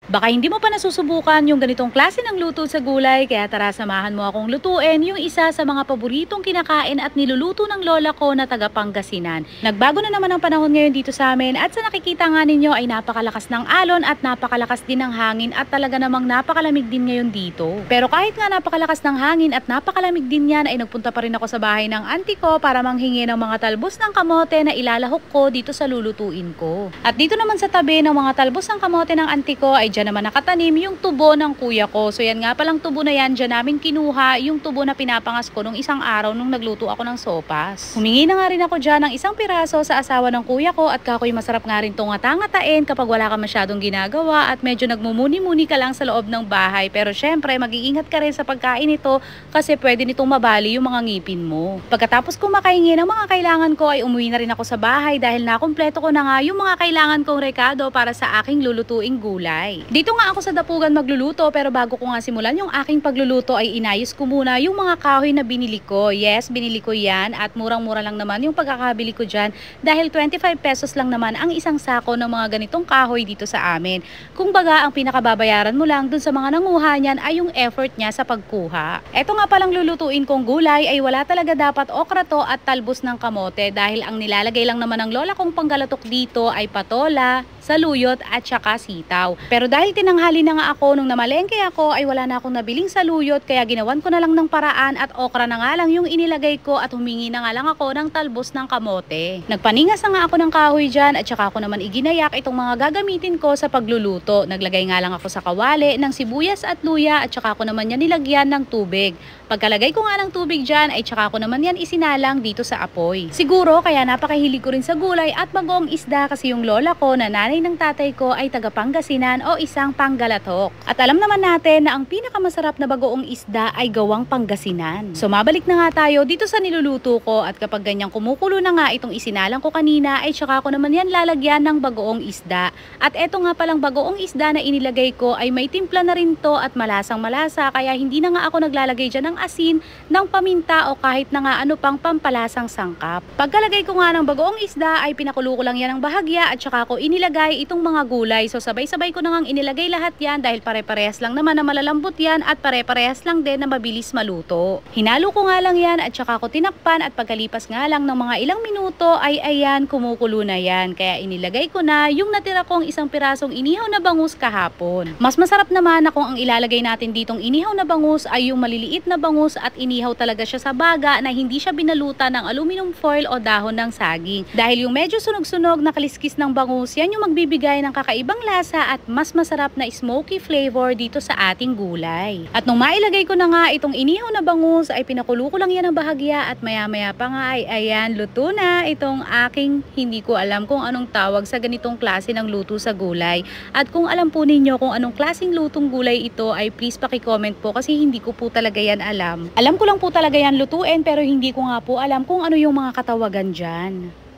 Baka hindi mo pa nasusubukan yung ganitong klase ng luto sa gulay, kaya tara samahan mo akong lutuin yung isa sa mga paboritong kinakain at niluluto ng lola ko na taga Pangasinan. Nagbago na naman ang panahon ngayon dito sa amin at sa nakikita nga ninyo ay napakalakas ng alon at napakalakas din ng hangin at talaga namang napakalamig din ngayon dito. Pero kahit nga napakalakas ng hangin at napakalamig din yan ay nagpunta pa rin ako sa bahay ng auntie ko para manghingi ng mga talbos ng kamote na ilalahok ko dito sa lulutuin ko. At dito naman sa tabi ng mga talbos ng kamote ng auntie ko ay dyan naman nakatanim yung tubo ng kuya ko. So yan nga palang tubo na yan, dyan namin kinuha yung tubo na pinapangas ko nung isang araw nung nagluto ako ng sopas. Humingi na nga rin ako dyan ng isang piraso sa asawa ng kuya ko at kakoy masarap nga rin itong ngata-ngatain kapag wala ka masyadong ginagawa at medyo nagmumuni-muni ka lang sa loob ng bahay. Pero syempre mag-iingat ka rin sa pagkain nito kasi pwede nitong mabali yung mga ngipin mo. Pagkatapos kong makahingi ng mga kailangan ko ay umuwi na rin ako sa bahay dahil nakumpleto ko na nga yung mga kailangan kong rekado para sa aking lulutuing gulay. Dito nga ako sa dapugan magluluto pero bago ko nga simulan yung aking pagluluto ay inayos ko muna yung mga kahoy na binili ko. Yes, binili ko yan at murang-mura lang naman yung pagkakabili ko dyan dahil 25 pesos lang naman ang isang sako ng mga ganitong kahoy dito sa amin. Kung baga, ang pinakababayaran mo lang dun sa mga nanguha niyan ay yung effort niya sa pagkuha. Eto nga palang lulutuin kong gulay ay wala talaga dapat okra to at talbos ng kamote dahil ang nilalagay lang naman ng lola kong panggalatok dito ay patola, saluyot at saka sitaw. Pero dahil tinanghali na nga ako nung namalengke ako ay wala na akong nabiling saluyot kaya ginawan ko na lang ng paraan at okra na nga lang yung inilagay ko at humingi na nga lang ako ng talbos ng kamote. Nagpaningas na nga ako ng kahoy dyan at saka ako naman iginayak itong mga gagamitin ko sa pagluluto. Naglagay nga lang ako sa kawali ng sibuyas at luya at saka ako naman yan nilagyan ng tubig. Pagkalagay ko nga ng tubig dyan ay saka ako naman yan isinalang dito sa apoy. Siguro kaya napakahilig ko rin sa gulay at bagoong isda kasi yung lola ko na nanay ng tatay ko ay taga Pangasinan o isang Panggalatok. At alam naman natin na ang pinakamasarap na bagoong isda ay gawang Pangasinan. So mabalik na nga tayo dito sa niluluto ko at kapag ganyang kumukulo na nga itong isinalang ko kanina ay saka ako naman yan lalagyan ng bagoong isda. At eto nga palang bagoong isda na inilagay ko ay may timpla na rin to at malasang malasa kaya hindi na nga ako naglalagay dyan ng asin, ng paminta o kahit na nga ano pang pampalasang sangkap. Pagkalagay ko nga ng bagoong isda ay pinakulo ko lang yan ng bahagya at saka ko inilagay itong mga gulay. So sabay-sabay ko na nga inilagay lahat yan dahil pare-parehas lang naman na malalambot yan at pare-parehas lang din na mabilis maluto. Hinalo ko nga lang yan at saka ko tinakpan at pagkalipas nga lang ng mga ilang minuto ay ayan kumukulo na yan. Kaya inilagay ko na yung natira kong isang pirasong inihaw na bangus kahapon. Mas masarap naman na kung ang ilalagay natin ditong inihaw na bangus ay yung maliliit na bangus at inihaw talaga siya sa baga na hindi siya binalutan ng aluminum foil o dahon ng saging. Dahil yung medyo sunog-sunog na kaliskis ng bangus, yan yung magbibigay ng kakaibang lasa at mas masarap na smoky flavor dito sa ating gulay. At nung mailagay ko na nga itong inihaw na bangus ay pinakulo ko lang yan ng bahagya at maya-maya pa nga ay ayan luto na itong aking hindi ko alam kung anong tawag sa ganitong klase ng luto sa gulay. At kung alam po ninyo kung anong klaseng lutong gulay ito ay please paki-comment po kasi hindi ko po talaga yan alam. Alam ko lang po talaga yan lutuin pero hindi ko nga po alam kung ano yung mga katawagan dyan.